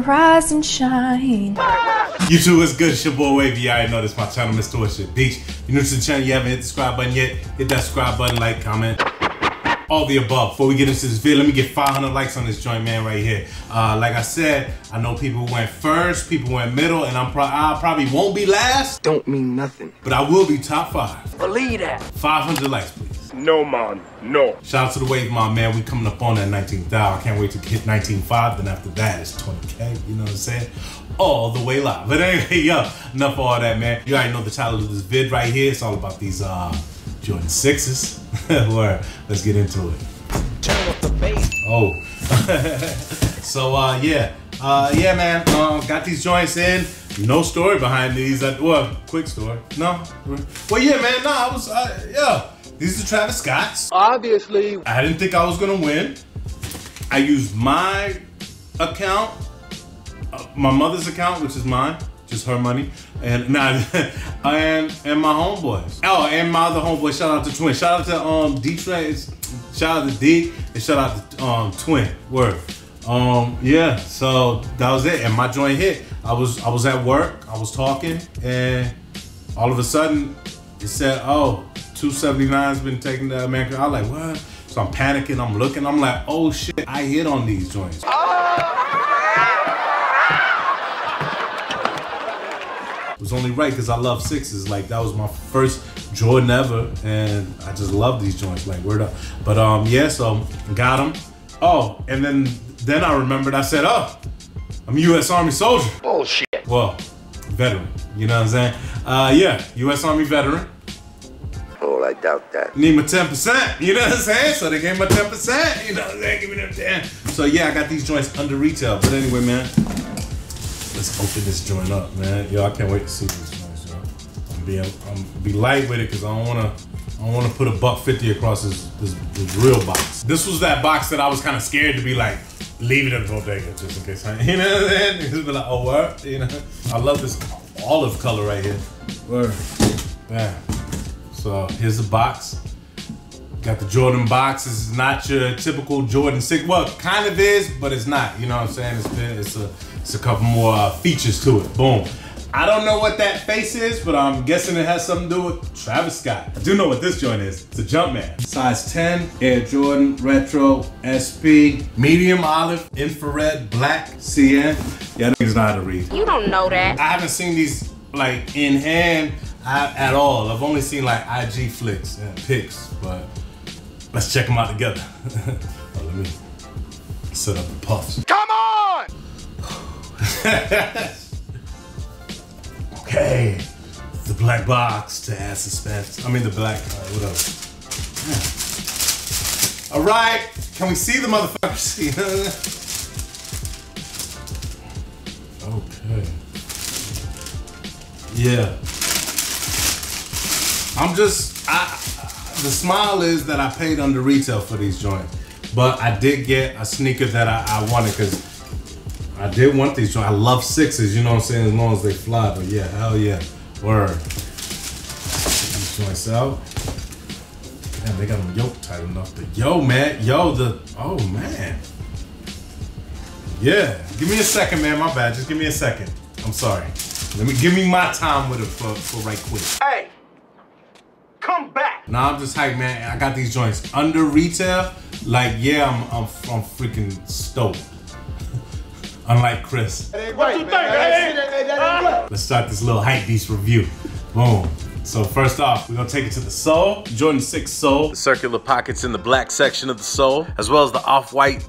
Rise and shine. YouTube, what's good? It's your boy Wavy. You already know this, my channel, Mr. Worship Beach. If you're new to the channel, you haven't hit the subscribe button yet, hit that subscribe button, like, comment, all the above. Before we get into this video, let me get 500 likes on this joint, man, right here. Like I said, I know people went first, people went middle, and I probably won't be last. Don't mean nothing. But I will be top 5. Believe that. 500 likes, please. No, man, no. Shout out to the Wave, my man. We coming up on that 19,000. I can't wait to hit 19.5. Then after that, it's 20K. You know what I'm saying? All the way live. But anyway, yo, enough of all that, man. You already know the title of this vid right here. It's all about these Jordan 6s. Word. Let's get into it. Turn up the bass. Oh. So yeah, man. Got these joints in. No story behind these. Well, quick story. No. Well, yeah, man. No, I was. Yeah. These are Travis Scott's. Obviously. I didn't think I was gonna win. I used my account, my mother's account, which is mine, just her money, and and my homeboys. Oh, and my other homeboy. Shout out to Twin. Shout out to D-Train. Shout out to D, and shout out to Twin. Word. Yeah. So that was it, and my joint hit. I was at work. I was talking, and all of a sudden it said, "Oh, 279's been taken to America." I was like, what? So I'm panicking, I'm looking, I'm like, oh shit, I hit on these joints. It was only right because I love 6s. Like, that was my first Jordan ever, and I just love these joints, like, word up. But yeah, so got them. Oh, and then I remembered, I said, oh, I'm a U.S. Army soldier. Bullshit. Well, veteran, you know what I'm saying? Yeah, U.S. Army veteran. Oh, I doubt that. Need my 10%, you know what I'm saying? So they gave me my 10%, you know what I'm saying? Give me them 10. So yeah, I got these joints under retail. But anyway, man, let's open this joint up, man. Yo, I can't wait to see these joints, yo. I'm be light with it because I don't wanna put $150 across this real box. This was that box that I was kind of scared to be like, leave it in the bodega just in case. You know what I'm saying? Just be like, oh, what? You know? I love this olive color right here. Word. Bam. So here's the box. Got the Jordan box. This is not your typical Jordan 6. Well, kind of is, but it's not. You know what I'm saying? It's a couple more features to it. Boom. I don't know what that face is, but I'm guessing it has something to do with Travis Scott. I do know what this joint is. It's a Jumpman. Size 10, Air Jordan, Retro, SP, medium olive, infrared, black, CN. Yeah, niggas know how to read. You don't know that. I haven't seen these like in hand at all. I've only seen like IG flicks and pics, but let's check them out together. Oh, let me set up the puffs. Come on! Okay, the black box to add suspense. I mean the black, whatever. Yeah. All right, can we see the motherfuckers? Okay. Yeah. The smile is that I paid under retail for these joints, but I did get a sneaker that I wanted because I did want these joints. I love 6s, you know what I'm saying, as long as they fly, but yeah, hell yeah, word. These joints out. Damn, they got them yoke tight enough to, oh man. Yeah, give me a second, man, my bad, just give me a second. I'm sorry. Give me my time with it for right quick. Hey, come back. Nah, I'm just hyped, man. I got these joints under retail. Like, yeah, I'm freaking stoked. Unlike Chris. What you think? Let's start this little hype beast review. Boom. So first off, we're gonna take it to the sole. Jordan 6 sole. The circular pockets in the black section of the sole, as well as the off-white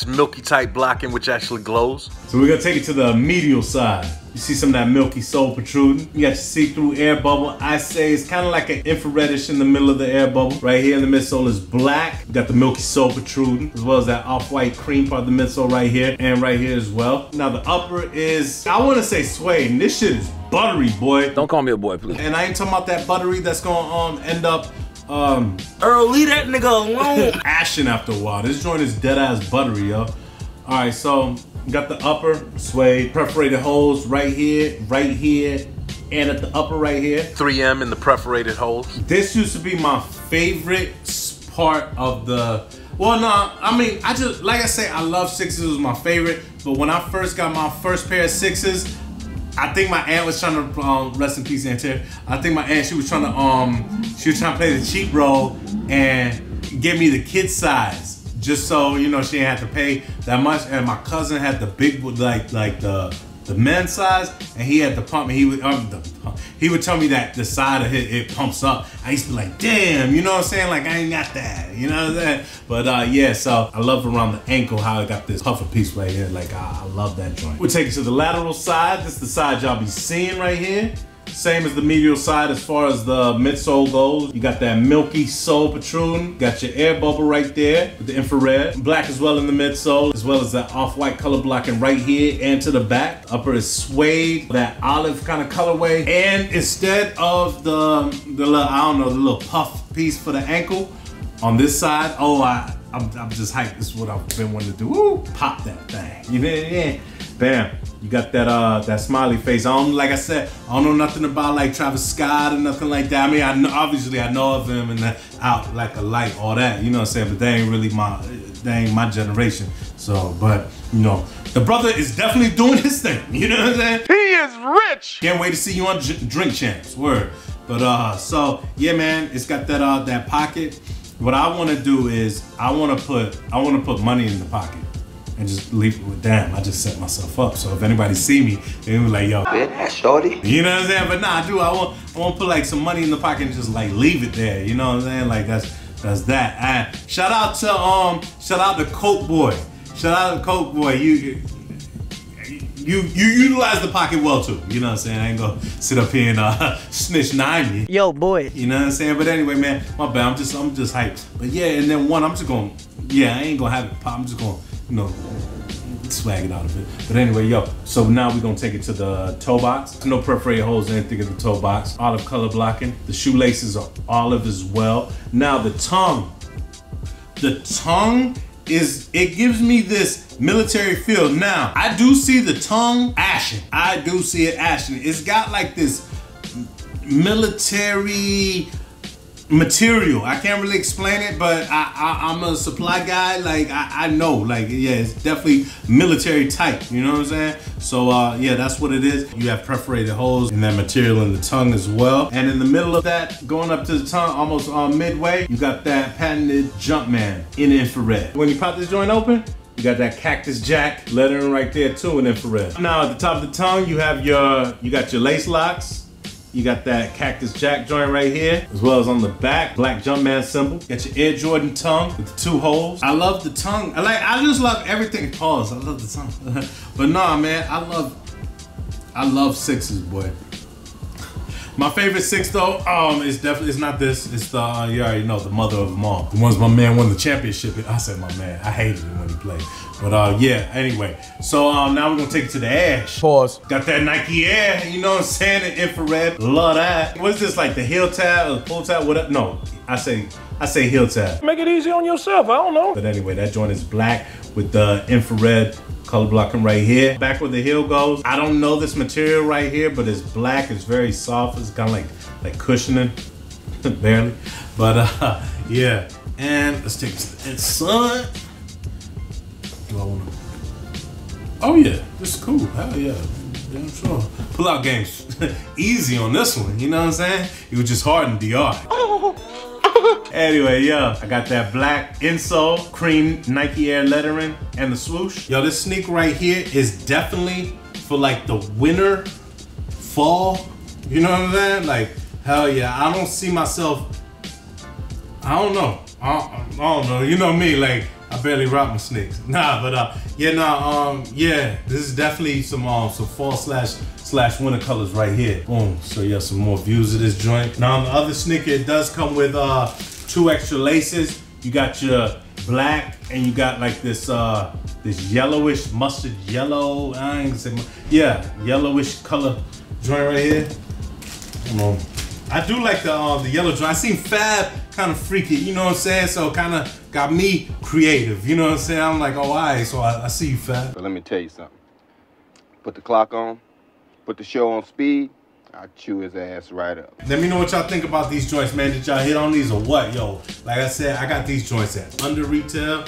/ milky type blocking, which actually glows. So we're gonna take it to the medial side. You see some of that milky sole protruding. You got your see-through air bubble. I say it's kind of like an infraredish in the middle of the air bubble. Right here in the midsole is black. You got the milky sole protruding, as well as that off-white cream part of the midsole right here, and right here as well. Now the upper is, I want to say suede, and this shit is buttery, boy. Don't call me a boy, please. And I ain't talking about that buttery that's gonna end up Earl, leave that nigga alone. ashing after a while. This joint is dead ass buttery, yo. All right, so got the upper suede perforated holes right here, and at the upper right here. 3M in the perforated holes. This used to be my favorite part of the, well, no, I mean, I just, like I say, I love 6s, it was my favorite, but when I first got my first pair of sixes, I think my aunt was trying to rest in peace, Aunt Terry. I think my aunt, she was trying to play the cheap role and give me the kid size, just so you know she didn't have to pay that much. And my cousin had the big, like the men's size, and he had the pump. And he would tell me that the side of it pumps up. I used to be like, damn, you know what I'm saying? Like I ain't got that, you know what I'm saying? But yeah, so I love around the ankle how it got this puffer piece right here. Like I love that joint. We'll take it to the lateral side. This is the side y'all be seeing right here. Same as the medial side as far as the midsole goes. You got that milky sole protruding. Got your air bubble right there with the infrared. Black as well in the midsole, as well as that off-white color blocking right here and to the back. Upper is suede, that olive kind of colorway. And instead of the little, I don't know, the little puff piece for the ankle, on this side, oh, I'm just hyped. This is what I've been wanting to do. Woo, pop that thing. You know, yeah. Bam. You got that smiley face. Like I said, I don't know nothing about like Travis Scott or nothing like that. I mean, obviously I know of him and that Out Like a Light, all that. You know what I'm saying? But they ain't my generation. So, but you know, the brother is definitely doing his thing. You know what I'm saying? He is rich. Can't wait to see you on Drink Champs. Word. But so yeah, man, it's got that pocket. What I want to do is I want to put money in the pocket. And just leave it with, damn, I just set myself up. So if anybody see me, they be like, yo, That's shorty. you know what I'm saying? But nah, dude, I want to put like some money in the pocket and just like leave it there. You know what I'm saying? Like that's that. And shout out to Coke Boy. Shout out to Coke Boy. You utilize the pocket well too. You know what I'm saying? I ain't gonna sit up here and snitch 90. Yo, boy. You know what I'm saying? But anyway, man, my bad. I'm just hyped. But yeah, and then one, I'm just gonna, yeah, I ain't gonna have it pop. I'm just gonna, you know, swag it out a bit. But anyway, yo, so now we're gonna take it to the toe box. No perforated holes or anything in the toe box. Olive color blocking. The shoelaces are olive as well. Now the tongue is, it gives me this military feel. Now, I do see the tongue ashen. I do see it ashen. It's got like this military material. I can't really explain it, but I'm a supply guy. Like I know, like yeah, it's definitely military type. You know what I'm saying? So yeah, that's what it is. You have perforated holes in that material in the tongue as well. And in the middle of that, going up to the tongue, almost midway, you got that patented Jumpman in infrared. When you pop this joint open, you got that Cactus Jack lettering right there too in infrared. Now at the top of the tongue, you got your lace locks. You got that Cactus Jack joint right here, as well as on the back, black Jumpman symbol. Got your Air Jordan tongue with the 2 holes. I love the tongue. I just love everything. Pause. I love the tongue. But nah, man, I love sixes, boy. My favorite six though, it's not this. It's the you already know, the mother of them all. The ones my man won the championship. I said my man. I hated him when he played. But yeah, anyway. So now we're gonna take it to the Ash. Pause. Got that Nike Air, you know what I'm saying? In infrared. Love that. What is this, like the heel tab or the pull tab? What? No, I say heel tab. Make it easy on yourself. I don't know. But anyway, that joint is black with the infrared color blocking right here. Back where the heel goes, I don't know this material right here, but it's black. It's very soft. It's kind of like cushioning, barely. But yeah. And let's take it to the inside. Do I want to? Oh yeah, this is cool. Hell yeah. Damn sure. Pull out games easy on this one. You know what I'm saying? It was just hard in DR. Anyway, yeah, I got that black insole, cream Nike Air lettering, and the swoosh. Yo, this sneaker right here is definitely for like the winter, fall. You know what I'm saying? Like, hell yeah. I don't see myself, I don't know. I don't know. You know me, like, I barely rock my sneakers. Nah, but yeah, this is definitely some fall slash winter colors right here. Boom. So yeah, some more views of this joint. Now on the other sneaker, it does come with 2 extra laces. You got your black and you got like this this yellowish, mustard yellow. I ain't gonna say, yeah, yellowish color joint right here. Come on. I do like the yellow joint. I seen Fab kind of freaky, you know what I'm saying? So kind of got me creative, you know what I'm saying? I'm like, oh, all right, so I see you, Fab. But let me tell you something. Put the clock on, put the show on speed, I'll chew his ass right up. Let me know what y'all think about these joints, man. Did y'all hit on these or what? Yo, like I said, I got these joints at under retail.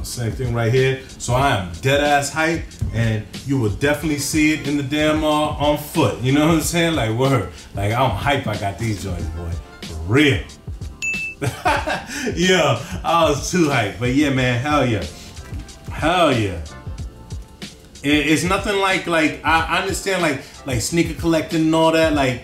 Same thing right here. So I am dead ass hype, and you will definitely see it in the damn on foot. You know what I'm saying? Like word. Like I'm hype. I got these joints, boy. For real. Yeah, I was too hype. But yeah, man. Hell yeah. Hell yeah. It's nothing like I understand like sneaker collecting and all that. Like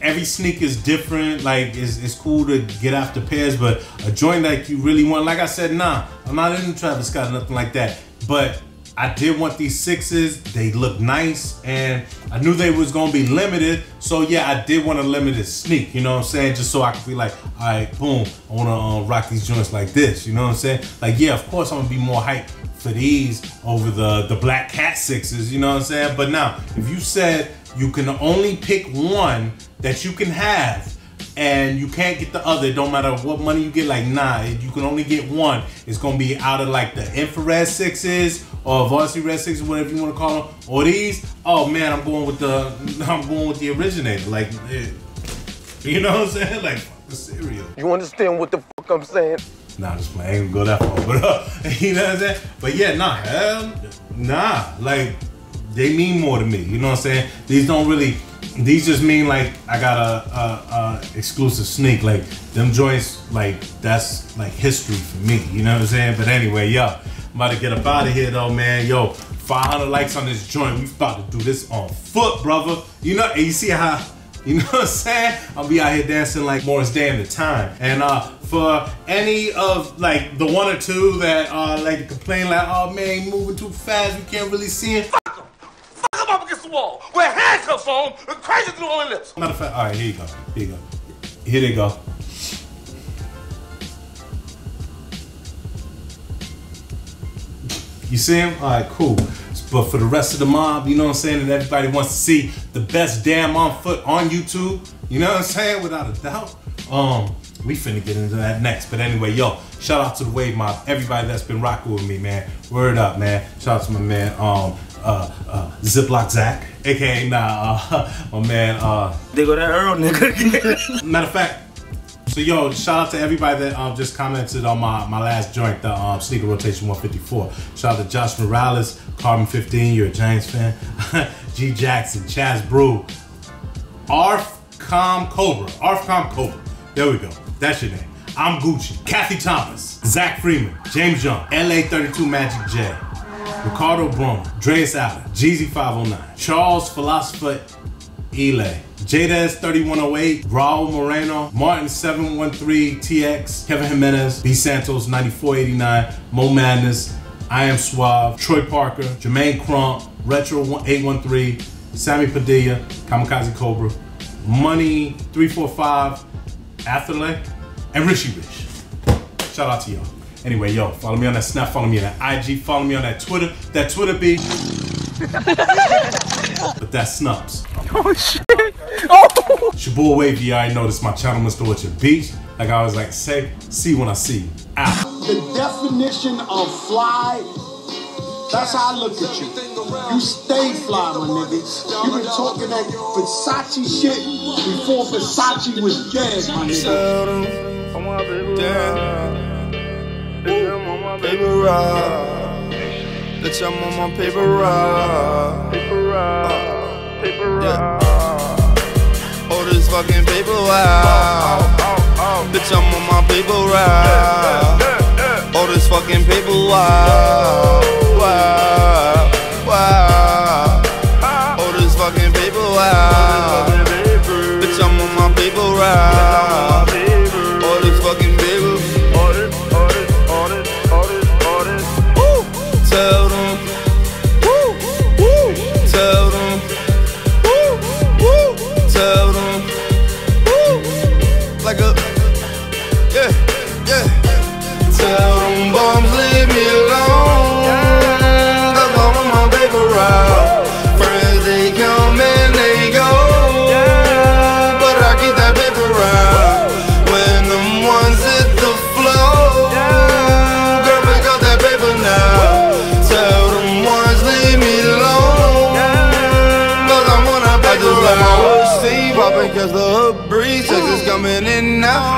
every sneaker is different. Like it's cool to get after pairs, but a joint that you really want, like I said, nah, I'm not into Travis Scott or nothing like that. But I did want these 6s. They look nice, and I knew they was gonna be limited. So yeah, I did want a limited sneak. You know what I'm saying? Just so I could be like, all right, boom, I wanna rock these joints like this. You know what I'm saying? Like yeah, of course I'm gonna be more hype for these over the Black Cat 6s. You know what I'm saying? But now, if you said you can only pick one that you can have, and you can't get the other, it don't matter what money you get, like nah, you can only get one. It's gonna be out of like the infrared 6s or varsity red 6s, whatever you want to call them, or these. Oh man, I'm going with the originator. Like, you know what I'm saying? Like the cereal. You understand what the fuck I'm saying? Nah, just I ain't gonna go that far, but you know what I'm saying? But yeah, nah, hell, nah, like they mean more to me. You know what I'm saying? These don't really. These just mean like I got a exclusive sneak. Like them joints, like that's like history for me. You know what I'm saying? But anyway, yo, I'm about to get up out of here though, man. Yo, 500 likes on this joint. We about to do this on foot, brother. You know, and you see how, you know what I'm saying? I'll be out here dancing like Morris Day in the time. And for any of like the one or two that like to complain like, oh man, moving too fast, we can't really see it. Fuck him up against the wall. Wear handcuffs on and crazy through on lips. Matter of fact, all right, here you go. Here you go. Here they go. You see him? All right, cool. But for the rest of the mob, you know what I'm saying, and everybody wants to see the best damn on foot on YouTube, you know what I'm saying, without a doubt. We finna get into that next. But anyway, yo, shout out to the Wave Mob, everybody that's been rocking with me, man. Word up, man. Shout out to my man, Ziploc Zach, aka my man. They go that Earl nigga. Matter of fact. So yo, shout out to everybody that just commented on my last joint, the Sneaker Rotation 154. Shout out to Josh Morales, Carbon 15, you're a Giants fan. G Jackson, Chaz Brew, Arfcom Cobra. There we go. That's your name. I'm Gucci. Kathy Thomas, Zach Freeman, James Young, LA32 Magic J, Ricardo Bruno, Dreas Allen, Jeezy 509, Charles Philosopher Ele, Jadez 3108, Raul Moreno, Martin 713 TX, Kevin Jimenez, B Santos 9489, Mo Madness, I Am Suave, Troy Parker, Jermaine Crump, Retro 813, Sammy Padilla, Kamikaze Cobra, Money 345, Atherley, and Rishi Rich. Shout out to y'all. Anyway, yo, follow me on that Snap, follow me on that IG, follow me on that Twitter. That Twitter be. But that's Snups. Oh shit! Oh! It's your boy Wavy. You already know this is my channel, Mr. What Your Beach. Like I always like to say, see when I see you. Out. The definition of fly, that's how I look at you. You stay fly, my nigga. You been talking that Versace shit before Versace was dead, my nigga. Paper rock. Bitch, I'm on my paper rock. Paper rock. Oh, this fucking paper wow. Bitch, I'm on my paper rock. Oh, this fucking paper wow. Wow. Wow. Oh, this fucking paper wow. Bitch, I'm on my paper rock. Oh, this fucking paper. Tell them, woo, woo. Tell them, woo, woo. Tell them, woo. Like a, yeah, yeah. Tell them bums leave me alone. 'Cause I'm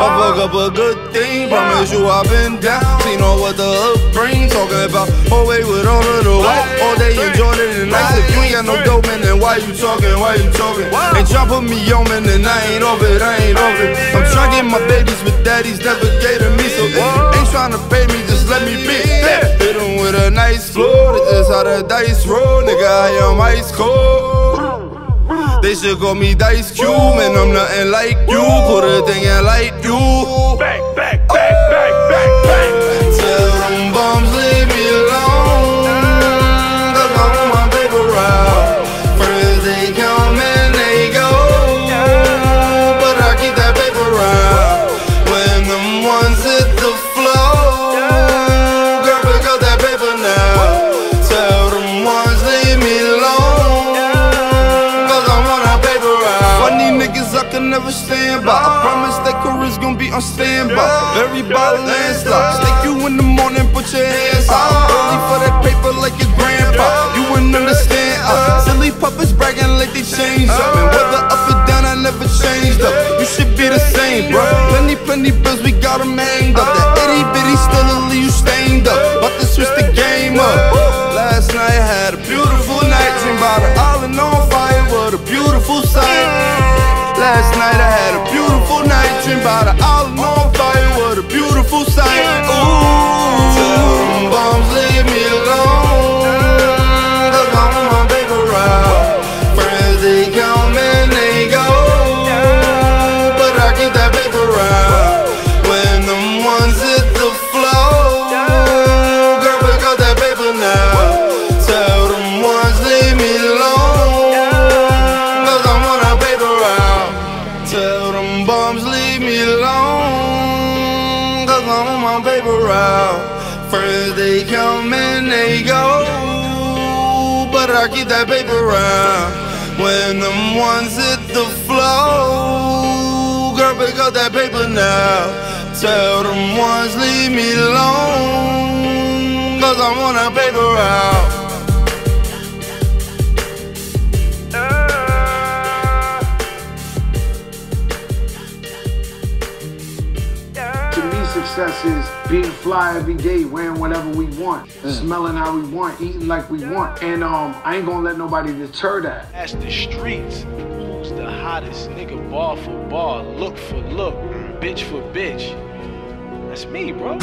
I fuck up a good thing, promise you I've been down. Seen all what the upbring, talking about whole way with all of the white. All day enjoyed it and nice. If you ain't got no dope, man, then why you talking, why you talking? Ain't tryna put me on, man, and I ain't off it, I ain't off it. I'm tryna get my babies with daddies, never gave to me. So ain't tryna pay me, just let me be. Hit them with a nice floor, that's just how the dice roll. Nigga, I am ice cold. They should call me Dice Cube, and I'm nothing like you. Put a thing in like you. Back, back, back, back, back, back. Tell them bums leave me alone, cause I want my paper route. Friends they come and they go, but I keep that paper route. When them ones hit the floor, girl, pick up that paper now. Tell them ones leave me alone, cause I want a paper route. Funny niggas I can never stand by. I promise that career's gonna be on standby. Very bottle landslide. Stick you in the morning, put your hands out. I'm early for that paper like your grandpa. You wouldn't understand. Silly puppets bragging like they changed up. And whether up or down, I never changed up. You should be the same, bro. Plenty bills, we got them hanged up. That itty bitty still will leave you stained up. About to switch the game up. Last night I had a beautiful night. Dream about an island on fire. What a beautiful sight. Last night I had a beautiful night. Dream about an island on fire. What a beautiful sight. Ooh, tell them bums leave me alone, cause I want my paper route. Friends they come and they go, but I keep that paper route. When them ones hit the floor, girl, pick up that paper now. Tell them ones leave me alone, cause I want a paper route. Tell them bums leave me alone, cause I want my paper route. Friends they come and they go, but I keep that paper route. When them ones hit the floor, girl, pick up that paper now. Tell them ones leave me alone, cause I want a paper route. Success is being fly every day, wearing whatever we want, smelling how we want, eating like we want. And I ain't gonna let nobody deter that. That's the streets. Who's the hottest nigga? Ball for ball, look for look, bitch for bitch. That's me, bro.